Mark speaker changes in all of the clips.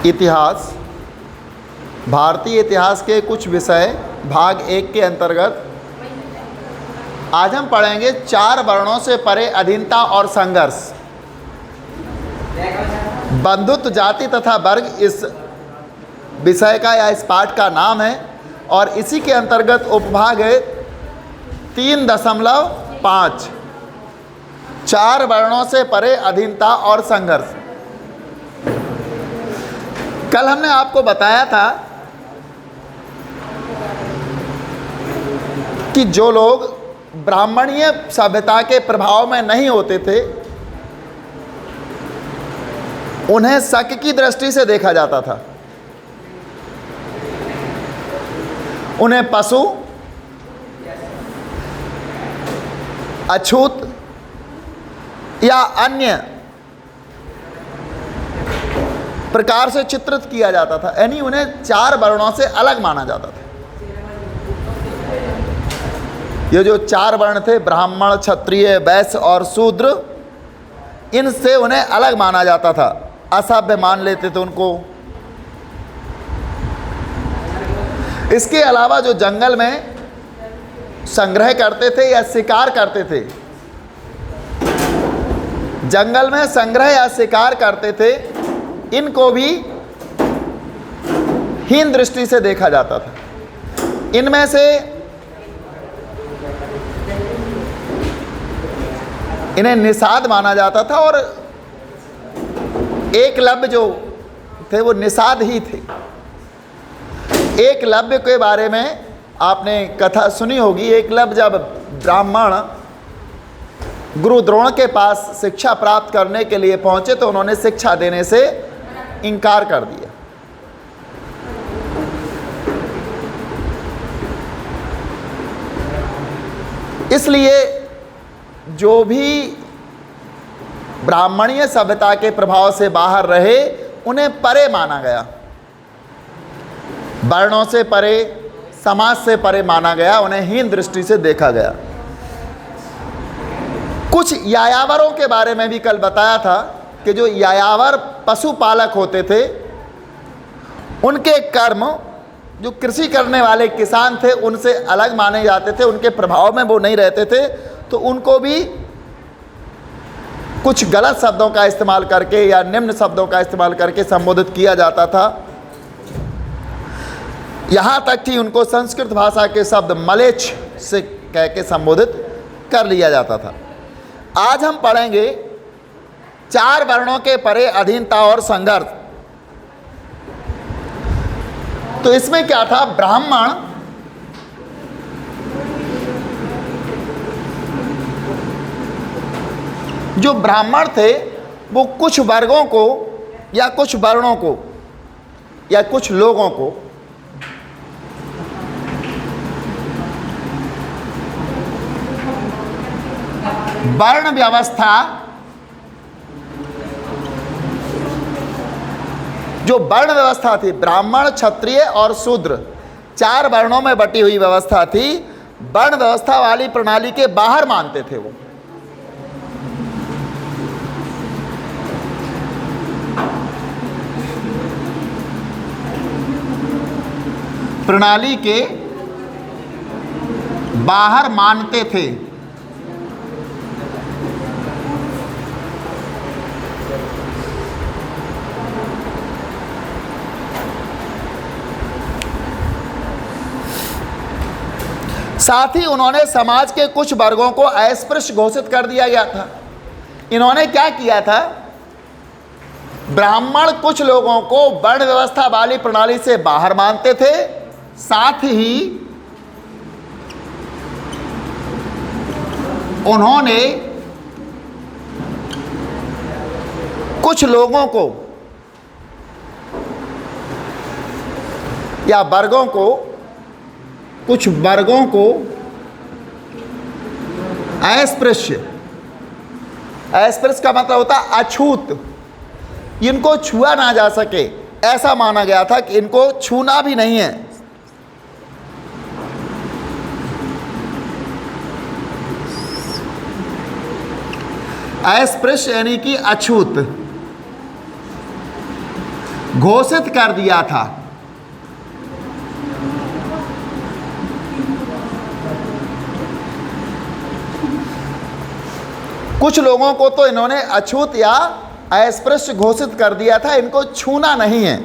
Speaker 1: इतिहास, भारतीय इतिहास के कुछ विषय भाग 1 के अंतर्गत आज हम पढ़ेंगे 4 वर्णों से परे अधीनता और संघर्ष। बंधुत्व, जाति तथा वर्ग इस विषय का या इस पाठ का नाम है और इसी के अंतर्गत उपभाग है 3.5 4 वर्णों से परे अधीनता और संघर्ष। कल हमने आपको बताया था कि जो लोग ब्राह्मणीय सभ्यता के प्रभाव में नहीं होते थे उन्हें शक की दृष्टि से देखा जाता था। उन्हें पशु, अछूत या अन्य प्रकार से चित्रित किया जाता था, यानी उन्हें 4 वर्णों से अलग माना जाता था। ये जो 4 वर्ण थे, ब्राह्मण, क्षत्रिय, वैश्य और शूद्र, इनसे उन्हें अलग माना जाता था, असभ्य मान लेते थे उनको। इसके अलावा जो जंगल में संग्रह करते थे या शिकार करते थे, जंगल में संग्रह या शिकार करते थे, इनको भी हीन दृष्टि से देखा जाता था। इनमें से इन्हें निषाद माना जाता था और एकलव्य जो थे वो निषाद ही थे। एकलव्य के बारे में आपने कथा सुनी होगी। एकलव्य जब ब्राह्मण गुरु द्रोण के पास शिक्षा प्राप्त करने के लिए पहुंचे तो उन्होंने शिक्षा देने से इनकार कर दिया। इसलिए जो भी ब्राह्मणीय सभ्यता के प्रभाव से बाहर रहे उन्हें परे माना गया, वर्णों से परे, समाज से परे माना गया, उन्हें हीन दृष्टि से देखा गया। कुछ यायावरों के बारे में भी कल बताया था कि जो यायावर पशुपालक होते थे उनके कर्म जो कृषि करने वाले किसान थे उनसे अलग माने जाते थे, उनके प्रभाव में वो नहीं रहते थे, तो उनको भी कुछ गलत शब्दों का इस्तेमाल करके या निम्न शब्दों का इस्तेमाल करके संबोधित किया जाता था। यहाँ तक कि उनको संस्कृत भाषा के शब्द मलेच्छ से कह के संबोधित कर लिया जाता था। आज हम पढ़ेंगे 4 वर्णों के परे अधीनता और संघर्ष। तो इसमें क्या था, ब्राह्मण जो ब्राह्मण थे वो कुछ वर्गों को या कुछ वर्णों को या कुछ लोगों को वर्ण व्यवस्था, जो वर्ण व्यवस्था थी, ब्राह्मण, क्षत्रिय और शूद्र 4 वर्णों में बटी हुई व्यवस्था थी, वर्ण व्यवस्था वाली प्रणाली के बाहर मानते थे वो। प्रणाली के बाहर मानते थे। साथ ही उन्होंने समाज के कुछ वर्गों को अस्पृश्य घोषित कर दिया गया था। इन्होंने क्या किया था, ब्राह्मण कुछ लोगों को वर्ण व्यवस्था वाली प्रणाली से बाहर मानते थे, साथ ही उन्होंने कुछ लोगों को या वर्गों को, कुछ वर्गों को अस्पृश्य, अस्पृश्य का मतलब होता है अछूत, इनको छुआ ना जा सके ऐसा माना गया था कि इनको छूना भी नहीं है। अस्पृश्य यानी कि अछूत। घोषित कर दिया था। कुछ लोगों को तो इन्होंने अछूत या अस्पृश्य घोषित कर दिया था, इनको छूना नहीं है,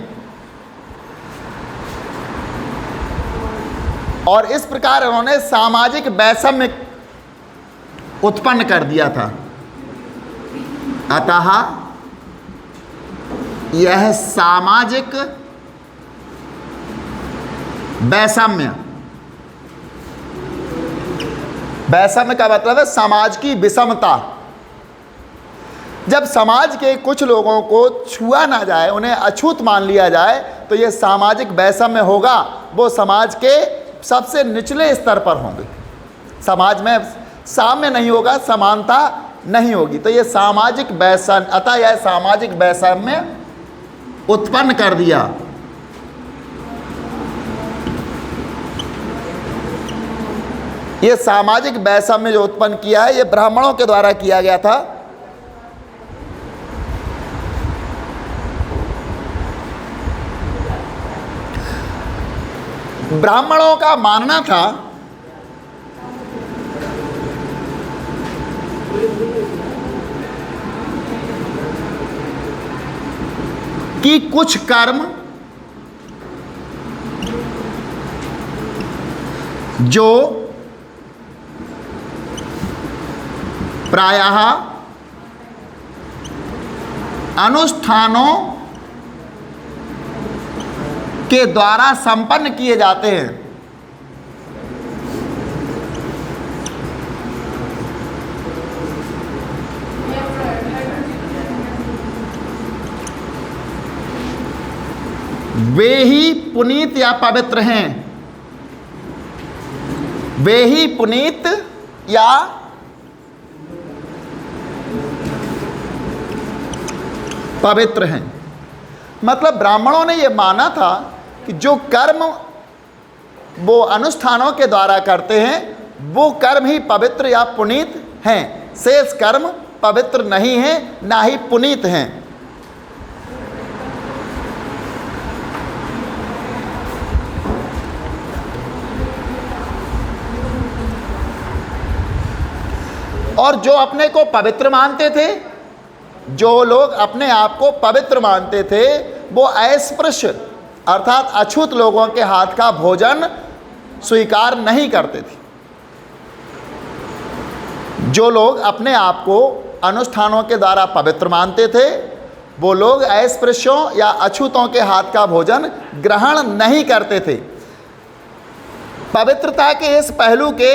Speaker 1: और इस प्रकार इन्होंने सामाजिक वैषम्य उत्पन्न कर दिया था। अतः यह सामाजिक वैषम्य, वैषम्य का मतलब है समाज की विषमता। जब समाज के कुछ लोगों को छुआ ना जाए, उन्हें अछूत मान लिया जाए, तो यह सामाजिक वैषम्य होगा। वो समाज के सबसे निचले स्तर पर होंगे, समाज में साम्य नहीं होगा, समानता नहीं होगी। तो यह सामाजिक वैषम्य, अतः यह सामाजिक वैषम्य उत्पन्न कर दिया। यह सामाजिक वैषम्य जो उत्पन्न किया है, यह ब्राह्मणों के द्वारा किया गया था। ब्राह्मणों का मानना था कि कुछ कर्म जो प्रायः अनुष्ठानों के द्वारा संपन्न किए जाते हैं, वे ही पुनीत या पवित्र हैं। वे ही पुनीत या पवित्र हैं। मतलब ब्राह्मणों ने यह माना था कि जो कर्म वो अनुष्ठानों के द्वारा करते हैं, वो कर्म ही पवित्र या पुनीत हैं। शेष कर्म पवित्र नहीं हैं, ना ही पुनीत हैं। और जो अपने को पवित्र मानते थे, जो लोग अपने आप को पवित्र मानते थे, वो अस्पृश्य अर्थात अछूत लोगों के हाथ का भोजन स्वीकार नहीं करते थे। जो लोग अपने आप को अनुष्ठानों के द्वारा पवित्र मानते थे, वो लोग अस्पृश्यों या अछूतों के हाथ का भोजन ग्रहण नहीं करते थे। पवित्रता के इस पहलू के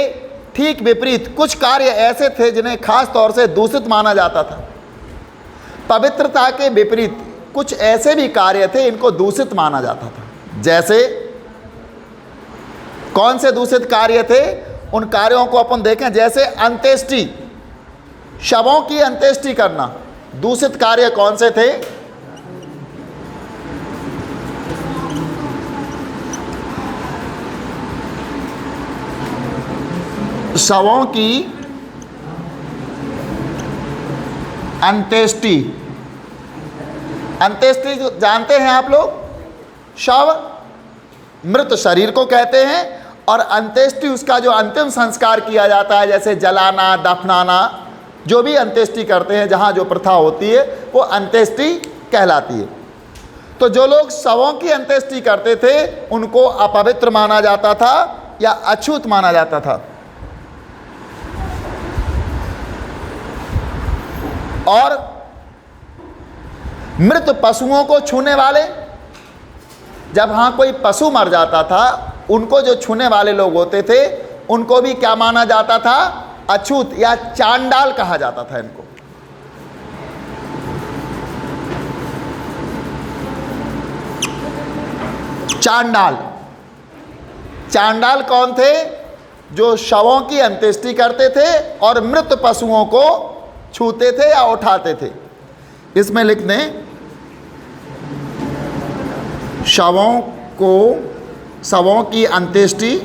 Speaker 1: ठीक विपरीत कुछ कार्य ऐसे थे जिन्हें खास तौर से दूषित माना जाता था। पवित्रता के विपरीत कुछ ऐसे भी कार्य थे इनको दूषित माना जाता था। जैसे कौन से दूषित कार्य थे, उन कार्यों को अपन देखें। जैसे अंत्येष्टि, शवों की अंत्येष्टि करना, दूषित कार्य कौन से थे? शवों की अंत्येष्टि। अंत्येष्टि जानते हैं आप लोग? शव मृत शरीर को कहते हैं, और अंत्येष्टि उसका जो अंतिम संस्कार किया जाता है, जैसे जलाना, दफनाना, जो भी अंत्येष्टि करते हैं, जहाँ जो प्रथा होती है वो अंत्येष्टि कहलाती है। तो जो लोग शवों की अंत्येष्टि करते थे उनको अपवित्र माना जाता था या अछूत माना जाता था। और मृत पशुओं को छूने वाले, जब हाँ कोई पशु मर जाता था, उनको जो छूने वाले लोग होते थे उनको भी क्या माना जाता था? अछूत या चांडाल कहा जाता था इनको। चांडाल, चांडाल कौन थे? जो शवों की अंत्येष्टि करते थे और मृत पशुओं को छूते थे या उठाते थे। इसमें लिख दें, शवों की अंत्येष्टि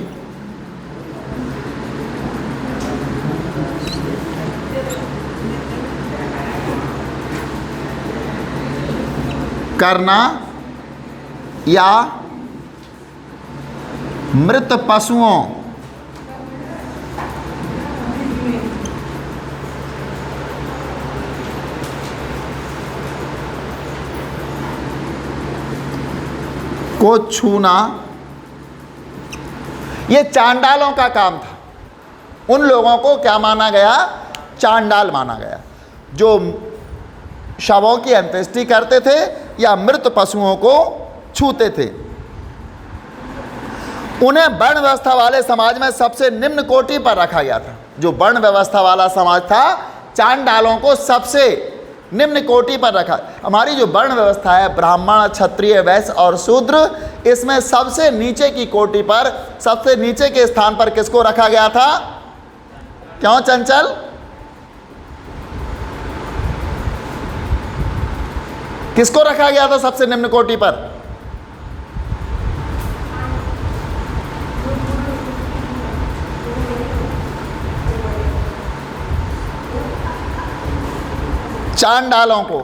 Speaker 1: करना या मृत पशुओं को छूना, ये चांडालों का काम था। उन लोगों को क्या माना गया? चांडाल माना गया, जो शवों की अंत्येष्टि करते थे या मृत पशुओं को छूते थे। उन्हें वर्ण व्यवस्था वाले समाज में सबसे निम्न कोटि पर रखा गया था। जो वर्ण व्यवस्था वाला समाज था, चांडालों को सबसे निम्न कोटि पर रखा। हमारी जो वर्ण व्यवस्था है, ब्राह्मण, क्षत्रिय, वैश्य और शूद्र, इसमें सबसे नीचे की कोटि पर, सबसे नीचे के स्थान पर किसको रखा गया था? क्यों चंचल? किसको रखा गया था सबसे निम्न कोटि पर? चांडालों को।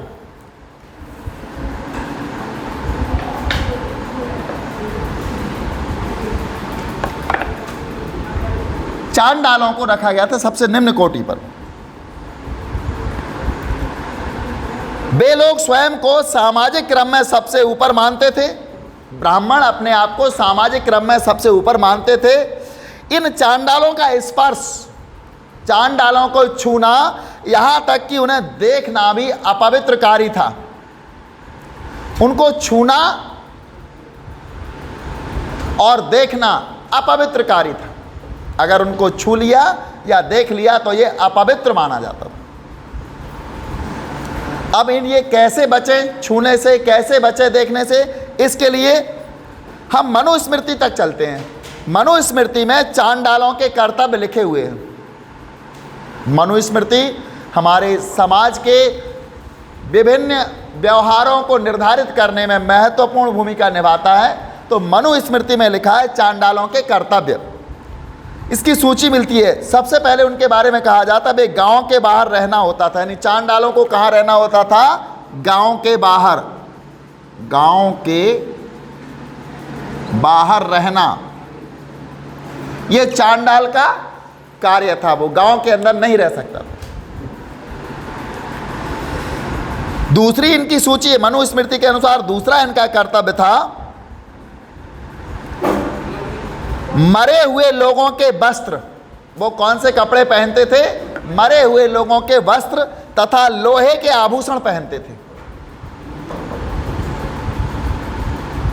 Speaker 1: चांडालों को रखा गया था सबसे निम्न कोटि पर। वे लोग स्वयं को सामाजिक क्रम में सबसे ऊपर मानते थे। ब्राह्मण अपने आप को सामाजिक क्रम में सबसे ऊपर मानते थे। इन चांडालों का स्पर्श, चांडालों को छूना, यहाँ तक कि उन्हें देखना भी अपवित्रकारी था। उनको छूना और देखना अपवित्रकारी था। अगर उनको छू लिया या देख लिया तो ये अपवित्र माना जाता था। अब ये कैसे बचें छूने से, कैसे बचें देखने से? इसके लिए हम मनुस्मृति तक चलते हैं। मनुस्मृति में चांडालों के कर्तव्य लिखे हुए हैं। मनुस्मृति हमारे समाज के विभिन्न व्यवहारों को निर्धारित करने में महत्वपूर्ण भूमिका निभाता है। तो मनुस्मृति में लिखा है चांडालों के कर्तव्य। इसकी सूची मिलती है। सबसे पहले उनके बारे में कहा जाता है वे गांव के बाहर रहना होता था। यानी चांडालों को कहाँ रहना होता था? गांव के बाहर। गांव के बाहर रहना ये चांडाल का कार्य था। वो गांव के अंदर नहीं रह सकता था। दूसरी इनकी सूची मनुस्मृति के अनुसार दूसरा इनका कर्तव्य था मरे हुए लोगों के वस्त्र। वो कौन से कपड़े पहनते थे? मरे हुए लोगों के वस्त्र तथा लोहे के आभूषण पहनते थे।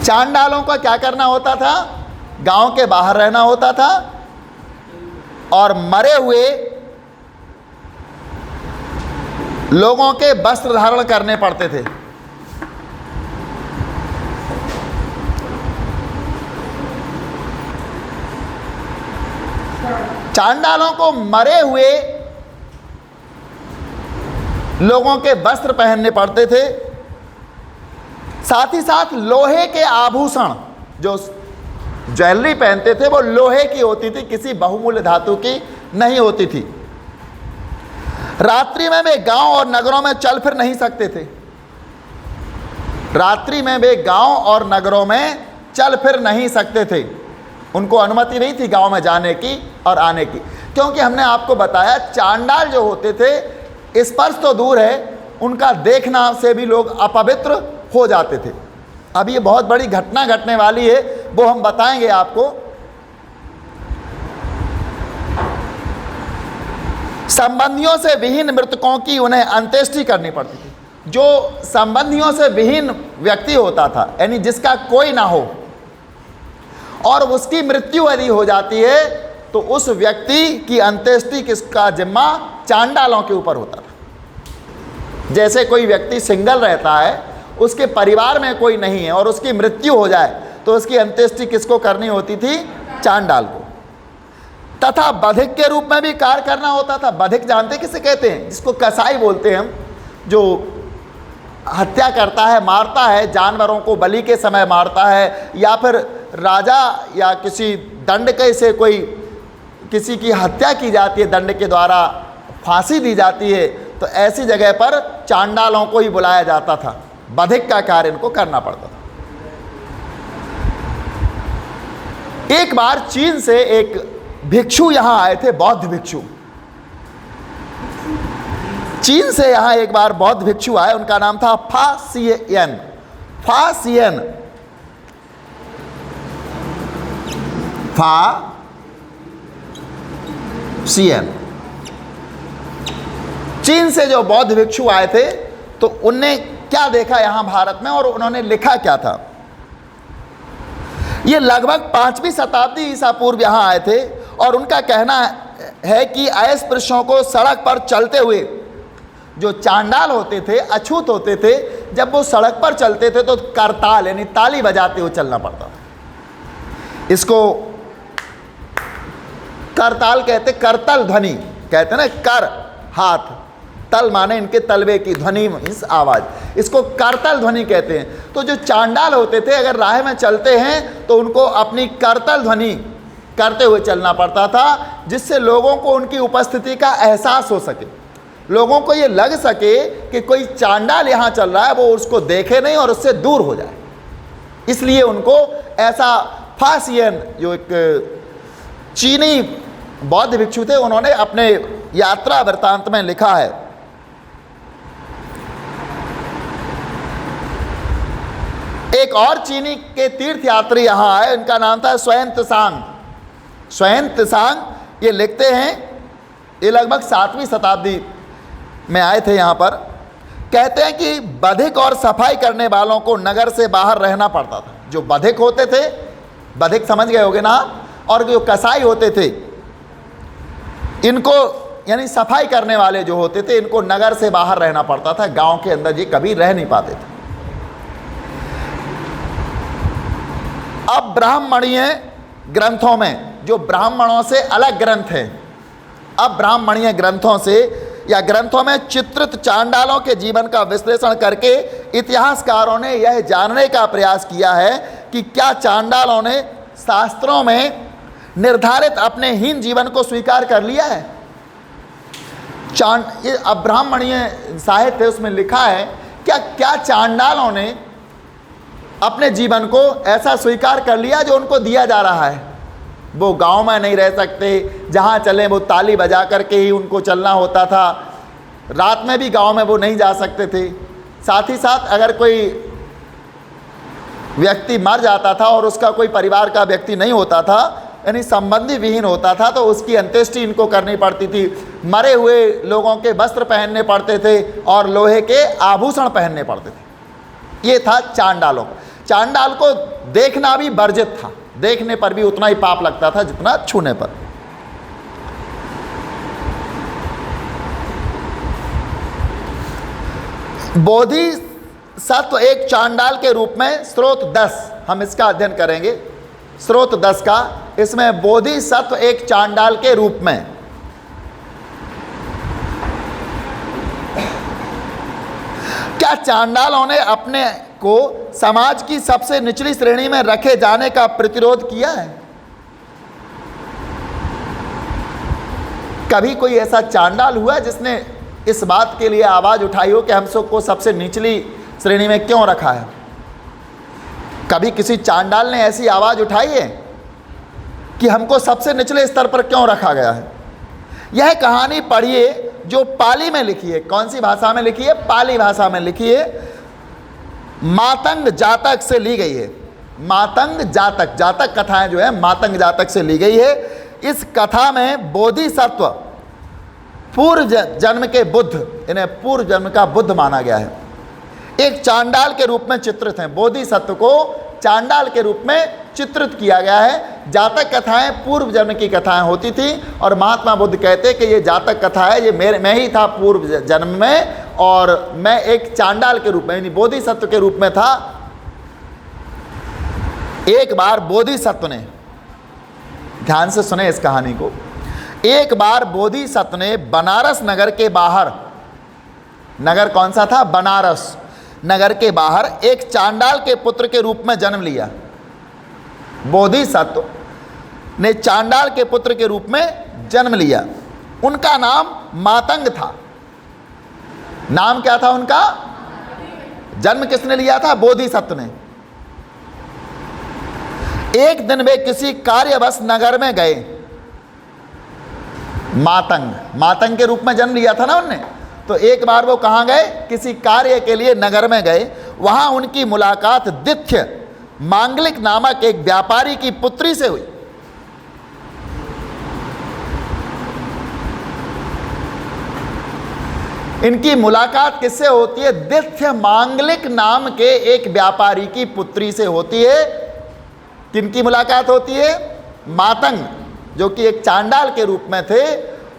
Speaker 1: चांडालों का क्या करना होता था? गांव के बाहर रहना होता था और मरे हुए लोगों के वस्त्र धारण करने पड़ते थे। चांडालों को मरे हुए लोगों के वस्त्र पहनने पड़ते थे। साथ ही साथ लोहे के आभूषण, जो ज्वेलरी पहनते थे वो लोहे की होती थी, किसी बहुमूल्य धातु की नहीं होती थी। रात्रि में वे गांव और नगरों में चल फिर नहीं सकते थे। रात्रि में वे गांव और नगरों में चल फिर नहीं सकते थे। उनको अनुमति नहीं थी गांव में जाने की और आने की, क्योंकि हमने आपको बताया चांडाल जो होते थे, स्पर्श तो दूर है, उनका देखना से भी लोग अपवित्र हो जाते थे। अब ये बहुत बड़ी घटना घटने वाली है, वो हम बताएंगे आपको। संबंधियों से विहीन मृतकों की उन्हें अंत्येष्टि करनी पड़ती थी। जो संबंधियों से विहीन व्यक्ति होता था, यानी जिसका कोई ना हो और उसकी मृत्यु यदि हो जाती है तो उस व्यक्ति की अंत्येष्टि किसका जिम्मा? चांडालों के ऊपर होता था। जैसे कोई व्यक्ति सिंगल रहता है, उसके परिवार में कोई नहीं है और उसकी मृत्यु हो जाए तो उसकी अंत्येष्टि किसको करनी होती थी? चांडाल को। तथा बधिक के रूप में भी कार्य करना होता था। बधिक जानते किसे कहते हैं? जिसको कसाई बोलते हैं हम, जो हत्या करता है, मारता है, जानवरों को बलि के समय मारता है, या फिर राजा या किसी दंड के से कोई किसी की हत्या की जाती है, दंड के द्वारा फांसी दी जाती है, तो ऐसी जगह पर चांडालों को ही बुलाया जाता था। बधिक का कार्य इनको करना पड़ता था। एक बार चीन से एक भिक्षु यहां आए थे, बौद्ध भिक्षु। चीन से यहां एक बार बौद्ध भिक्षु आए, उनका नाम था फा सियन। फा सियन, फा सियन। चीन से जो बौद्ध भिक्षु आए थे तो उनने क्या देखा यहां भारत में और उन्होंने लिखा क्या था। ये लगभग 5वीं शताब्दी ईसा पूर्व यहां आए थे और उनका कहना है कि अस्पृश्यों को सड़क पर चलते हुए, जो चांडाल होते थे, अछूत होते थे, जब वो सड़क पर चलते थे तो करताल यानी ताली बजाते हुए चलना पड़ता था। इसको करताल कहते, करतल ध्वनि कहते ना, कर हाथ, तल माने इनके तलवे की, ध्वनि इस आवाज, इसको करतल ध्वनि कहते हैं। तो जो चांडाल होते थे अगर राह में चलते हैं तो उनको अपनी करतल ध्वनि करते हुए चलना पड़ता था, जिससे लोगों को उनकी उपस्थिति का एहसास हो सके, लोगों को ये लग सके कि कोई चांडाल यहाँ चल रहा है, वो उसको देखे नहीं और उससे दूर हो जाए। इसलिए उनको ऐसा फासियन, जो एक चीनी बौद्ध भिक्षु थे, उन्होंने अपने यात्रा वृत्तांत में लिखा है। एक और चीनी के तीर्थयात्री यहां आए, इनका नाम था स्वयं त्सांग। स्वयं त्सांग ये लिखते हैं, ये लगभग 7वीं शताब्दी में आए थे यहाँ पर। कहते हैं कि बधिक और सफाई करने वालों को नगर से बाहर रहना पड़ता था। जो बधिक होते थे, बधिक समझ गए होगे ना, और जो कसाई होते थे, इनको यानी सफाई करने वाले जो होते थे, इनको नगर से बाहर रहना पड़ता था, गांव के अंदर ये कभी रह नहीं पाते थे। अब ब्राह्मणीय ग्रंथों में, जो ब्राह्मणों से अलग ग्रंथ हैं, अब ब्राह्मणीय ग्रंथों से या ग्रंथों में चित्रित चांडालों के जीवन का विश्लेषण करके इतिहासकारों ने यह जानने का प्रयास किया है कि क्या चांडालों ने शास्त्रों में निर्धारित अपने हीन जीवन को स्वीकार कर लिया है। ये अब ब्राह्मणीय साहित्य उसमें लिखा है, क्या चांडालों ने अपने जीवन को ऐसा स्वीकार कर लिया जो उनको दिया जा रहा है। वो गांव में नहीं रह सकते, जहां चले वो ताली बजा करके ही उनको चलना होता था, रात में भी गांव में वो नहीं जा सकते थे। साथ ही साथ अगर कोई व्यक्ति मर जाता था और उसका कोई परिवार का व्यक्ति नहीं होता था, यानी संबंधी विहीन होता था, तो उसकी अंत्येष्टि इनको करनी पड़ती थी। मरे हुए लोगों के वस्त्र पहनने पड़ते थे और लोहे के आभूषण पहनने पड़ते थे। ये था चांडालों। चांडाल को देखना भी वर्जित था, देखने पर भी उतना ही पाप लगता था जितना छूने पर। बोधिसत्व एक चांडाल के रूप में, स्रोत 10 हम इसका अध्ययन करेंगे, स्रोत 10 का। इसमें बोधिसत्व एक चांडाल के रूप में, क्या चांडालों ने अपने को समाज की सबसे निचली श्रेणी में रखे जाने का प्रतिरोध किया है। कभी कोई ऐसा चांडाल हुआ है जिसने इस बात के लिए आवाज उठाई हो कि हम सबको सबसे निचली श्रेणी में क्यों रखा है? कभी किसी चांडाल ने ऐसी आवाज उठाई है कि हमको सबसे निचले स्तर पर क्यों रखा गया है? यह कहानी पढ़िए जो पाली में लिखी है। कौन सी भाषा में लिखी है? पाली भाषा में लिखी है। मातंग जातक से ली गई है। मातंग जातक, जातक कथाएं जो है मातंग जातक से ली गई है। इस कथा में बोधिसत्व पूर्व जन्म के बुद्ध, इन्हें पूर्व जन्म का बुद्ध माना गया है, एक चांडाल के रूप में चित्रित हैं। बोधिसत्व को चांडाल के रूप में चित्रित किया गया है। जातक कथाएं पूर्व जन्म की कथाएं होती थी और महात्मा बुद्ध कहते कि ये जातक कथा है, ये मैं ही था पूर्व जन्म में और मैं एक चांडाल के रूप में यानी बोधिसत्व के रूप में था। एक बार बोधिसत्व ने, ध्यान से सुने इस कहानी को, एक बार बोधिसत्व ने बनारस नगर के बाहर, नगर कौन सा था? बनारस नगर के बाहर एक चांडाल के पुत्र के रूप में जन्म लिया। बोधिसत्व ने चांडाल के पुत्र के रूप में जन्म लिया। उनका नाम मातंग था। नाम क्या था उनका? जन्म किसने लिया था? बोधिसत्व ने। एक दिन वे किसी कार्यवश नगर में गए। मातंग के रूप में जन्म लिया था ना उनने, तो एक बार वो कहाँ गए? किसी कार्य के लिए नगर में गए। वहाँ उनकी मुलाकात दिथ्य मांगलिक नामक एक व्यापारी की पुत्री से हुई। इनकी मुलाकात किससे होती है? दिथ्य मांगलिक नाम के एक व्यापारी की पुत्री से होती है। किनकी मुलाकात होती है? मातंग, जो कि एक चांडाल के रूप में थे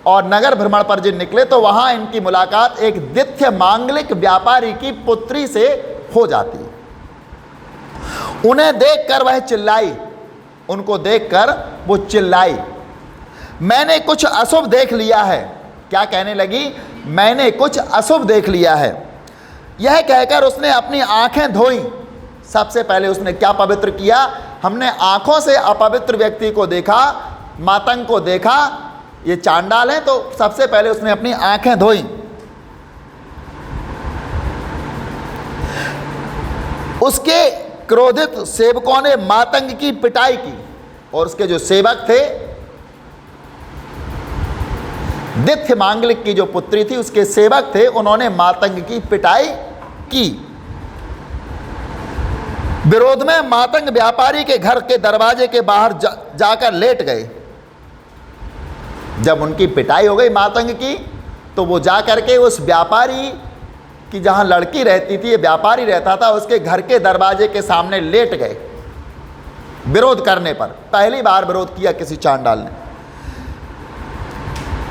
Speaker 1: और नगर भ्रमण पर जिन निकले, तो वहां इनकी मुलाकात एक दिथ्य मांगलिक व्यापारी की पुत्री से हो जाती है। उन्हें देखकर वह चिल्लाई, उनको देखकर वो चिल्लाई, मैंने कुछ अशुभ देख लिया है। क्या कहने लगी? मैंने कुछ अशुभ देख लिया है। यह कहकर उसने अपनी आंखें धोई। सबसे पहले उसने क्या पवित्र किया? हमने आंखों से अपवित्र व्यक्ति को देखा, मातंग को देखा, ये चांडाल है, तो सबसे पहले उसने अपनी आंखें धोई। उसके क्रोधित सेवकों ने मातंग की पिटाई की, और उसके जो सेवक थे, दिथ्य मांगलिक की जो पुत्री थी उसके सेवक थे, उन्होंने मातंग की पिटाई की। विरोध में मातंग व्यापारी के घर के दरवाजे के बाहर जाकर लेट गए। जब उनकी पिटाई हो गई मातंग की, तो वो जाकर के उस व्यापारी की, जहां लड़की रहती थी, ये व्यापारी रहता था, उसके घर के दरवाजे के सामने लेट गए। विरोध करने पर, पहली बार विरोध किया किसी चांडाल ने।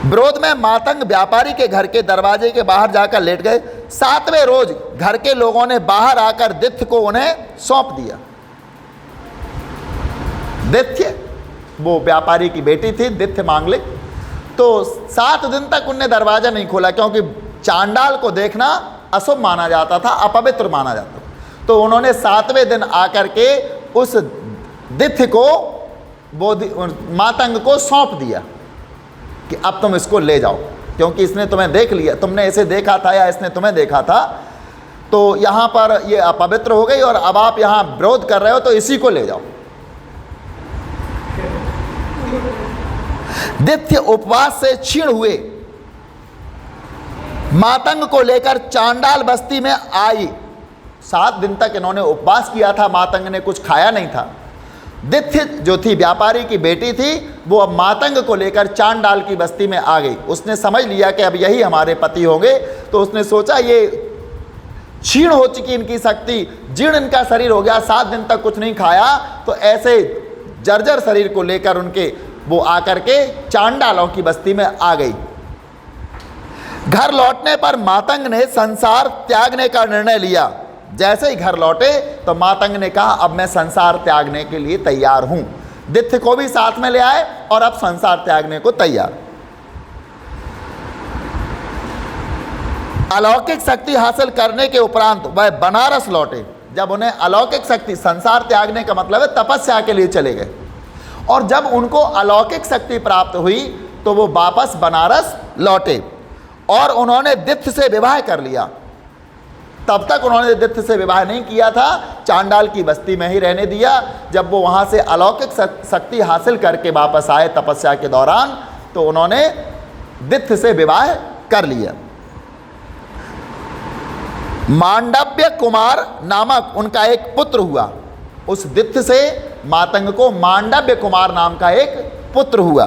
Speaker 1: विरोध में मातंग व्यापारी के घर के दरवाजे के बाहर जाकर लेट गए। 7वें रोज घर के लोगों ने बाहर आकर दिथ्य को उन्हें सौंप दिया। दिथ्य वो व्यापारी की बेटी थी, दिथ्य मांगलिक, तो 7 दिन तक उनने दरवाजा नहीं खोला, क्योंकि चांडाल को देखना अशुभ माना जाता था, अपवित्र माना जाता था। तो उन्होंने 7वें दिन आकर के उस दिथ्य को, वो मातंग को सौंप दिया कि अब तुम इसको ले जाओ, क्योंकि इसने तुम्हें देख लिया, तुमने इसे देखा था या इसने तुम्हें देखा था, तो यहाँ पर ये अपवित्र हो गई और अब आप यहाँ विरोध कर रहे हो, तो इसी को ले जाओ। दिथ्य उपवास से क्षीण हुए, मातंग को लेकर चांडाल बस्ती में आई। 7 दिन तक इन्होंने उपवास किया था, मातंग ने कुछ खाया नहीं था। दिथ्य जो थी व्यापारी की बेटी थी, वो अब मातंग को लेकर चांडाल की बस्ती में आ गई। उसने समझ लिया कि अब यही हमारे पति होंगे, तो उसने सोचा ये क्षीण हो चुकी इनकी शक्ति, जीर्ण इनका शरीर हो गया, 7 दिन तक कुछ नहीं खाया, तो ऐसे जर्जर शरीर को लेकर उनके वो आकर के चांडालों की बस्ती में आ गई। घर लौटने पर मातंग ने संसार त्यागने का निर्णय लिया। जैसे ही घर लौटे तो मातंग ने कहा, अब मैं संसार त्यागने के लिए तैयार हूं। दिथ्य को भी साथ में ले आए और अब संसार त्यागने को तैयार। अलौकिक शक्ति हासिल करने के उपरांत वह बनारस लौटे। जब उन्हें अलौकिक शक्ति, संसार त्यागने का मतलब है तपस्या के लिए चले गए, और जब उनको अलौकिक शक्ति प्राप्त हुई तो वो वापस बनारस लौटे और उन्होंने दिथ्य से विवाह कर लिया। तब तक उन्होंने दिथ्य से विवाह नहीं किया था, चांडाल की बस्ती में ही रहने दिया। जब वो वहाँ से अलौकिक शक्ति हासिल करके वापस आए तपस्या के दौरान, तो उन्होंने दिथ्य से विवाह कर लिया। मांडव्य कुमार नामक उनका एक पुत्र हुआ। उस दिथ्य से मातंग को मांडव्य कुमार नाम का एक पुत्र हुआ।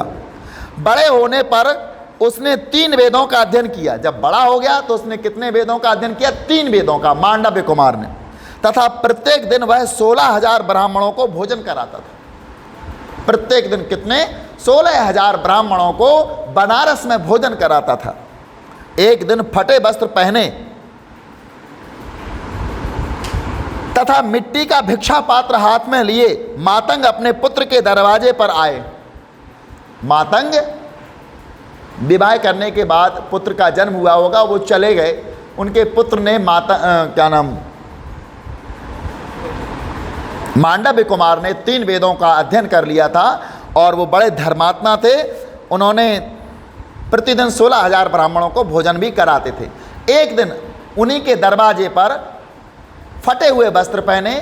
Speaker 1: बड़े होने पर उसने 3 वेदों का अध्ययन किया। जब बड़ा हो गया तो उसने कितने वेदों का अध्ययन किया? 3 वेदों का, मांडव्य कुमार ने। तथा प्रत्येक दिन वह 16,000 ब्राह्मणों को भोजन कराता था। प्रत्येक दिन कितने? 16,000 ब्राह्मणों को बनारस में भोजन कराता था। एक दिन फटे वस्त्र पहने तथा मिट्टी का भिक्षा पात्र हाथ में लिए मातंग अपने पुत्र के दरवाजे पर आए। मातंग विवाह करने के बाद पुत्र का जन्म हुआ होगा, वो चले गए। उनके पुत्र ने मांडव्य कुमार ने 3 वेदों का अध्ययन कर लिया था और वो बड़े धर्मात्मा थे। उन्होंने प्रतिदिन 16,000 ब्राह्मणों को भोजन भी कराते थे। एक दिन उन्हीं के दरवाजे पर फटे हुए वस्त्र पहने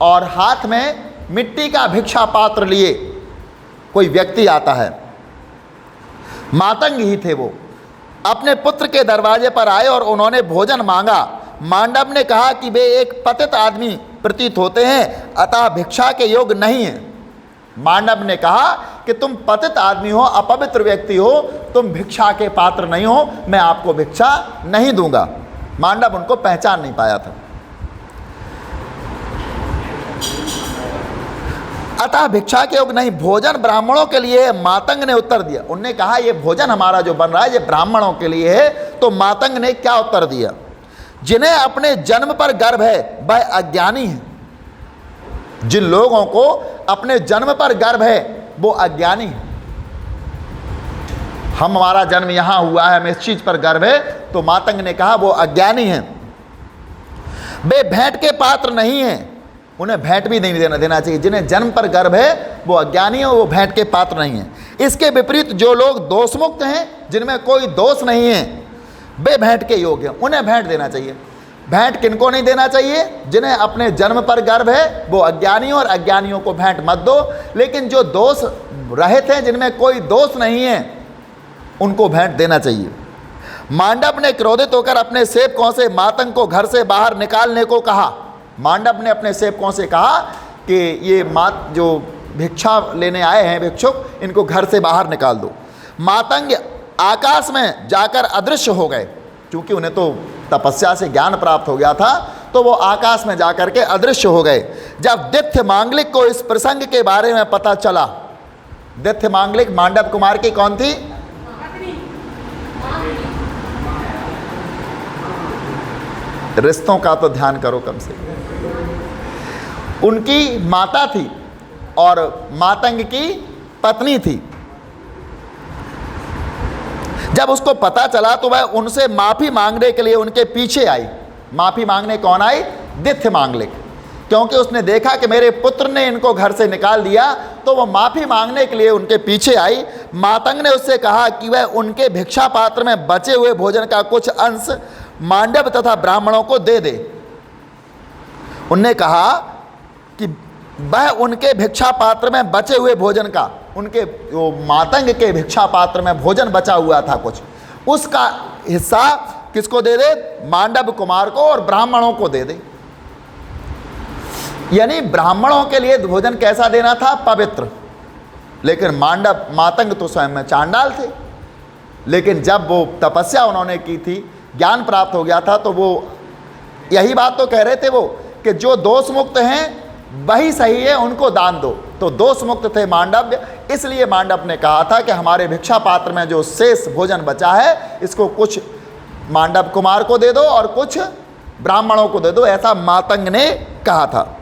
Speaker 1: और हाथ में मिट्टी का भिक्षा पात्र लिए कोई व्यक्ति आता है। मातंग ही थे वो, अपने पुत्र के दरवाजे पर आए और उन्होंने भोजन मांगा। मांडव ने कहा कि वे एक पतित आदमी प्रतीत होते हैं, अतः भिक्षा के योग्य नहीं है। मांडव ने कहा कि तुम पतित आदमी हो, अपवित्र व्यक्ति हो, तुम भिक्षा के पात्र नहीं हो, मैं आपको भिक्षा नहीं दूंगा। मांडव उनको पहचान नहीं पाया था। अतः भिक्षा के योग्य नहीं, भोजन ब्राह्मणों के लिए है। मातंग ने उत्तर दिया, उनने कहा ये भोजन हमारा जो बन रहा है ये ब्राह्मणों के लिए है। तो मातंग ने क्या उत्तर दिया, जिन्हें अपने जन्म पर गर्व है वह अज्ञानी है। जिन लोगों को अपने जन्म पर गर्व है वो अज्ञानी है। हमारा जन्म यहां हुआ है, हमें इस चीज पर गर्व है, तो मातंग ने कहा वो अज्ञानी हैं। वे भेंट के पात्र नहीं हैं, उन्हें भेंट भी नहीं देना चाहिए। जिन्हें जन्म पर गर्व है वो अज्ञानी है, वो भेंट के पात्र नहीं है। इसके विपरीत जो लोग दोषमुक्त हैं, जिनमें कोई दोष नहीं है, वे भेंट के योग्य हैं, उन्हें भेंट देना चाहिए। भेंट किनको नहीं देना चाहिए, जिन्हें अपने जन्म पर गर्व है वो अज्ञानी, और अज्ञानियों को भेंट मत दो। लेकिन जो दोष रहित हैं, जिनमें कोई दोष नहीं है, उनको भेंट देना चाहिए। मांडव ने क्रोधित होकर अपने सेवकों से मातंग को घर से बाहर निकालने को कहा। मांडव ने अपने सेवकों से कहा कि ये जो भिक्षा लेने आए हैं भिक्षुक, इनको घर से बाहर निकाल दो। मातंग आकाश में जाकर अदृश्य हो गए, क्योंकि उन्हें तो तपस्या से ज्ञान प्राप्त हो गया था, तो वो आकाश में जाकर के अदृश्य हो गए। जब दैत्य मांगलिक को इस प्रसंग के बारे में पता चला, दैत्य मांगलिक मांडव कुमार की कौन थी? रिश्तों का तो ध्यान करो कम से। उनकी माता थी और मातंग की पत्नी थी। जब उसको पता चला तो वह उनसे माफी मांगने के लिए उनके पीछे आई। माफी मांगने कौन आई? दैत्य मांगलिक। क्योंकि उसने देखा कि मेरे पुत्र ने इनको घर से निकाल दिया, तो वह माफी मांगने के लिए उनके पीछे आई। मातंग ने उससे कहा कि वह उनके भिक्षा पात्र में बचे हुए भोजन का कुछ अंश मांडव तथा ब्राह्मणों को दे दे। उनने कहा कि वह उनके भिक्षा पात्र में बचे हुए भोजन का, उनके जो मातंग के भिक्षा पात्र में भोजन बचा हुआ था कुछ, उसका हिस्सा किसको दे दे? मांडव कुमार को, और ब्राह्मणों को दे दे। यानी ब्राह्मणों के लिए भोजन कैसा देना था? पवित्र। लेकिन मातंग तो स्वयं में चांडाल थे। लेकिन जब वो तपस्या उन्होंने की थी, ज्ञान प्राप्त हो गया था, तो वो यही बात तो कह रहे थे वो कि जो दोष मुक्त हैं वही सही है, उनको दान दो। तो दोष मुक्त थे मांडव, इसलिए मांडव ने कहा था कि हमारे भिक्षा पात्र में जो शेष भोजन बचा है, इसको कुछ मांडव कुमार को दे दो और कुछ ब्राह्मणों को दे दो, ऐसा मातंग ने कहा था।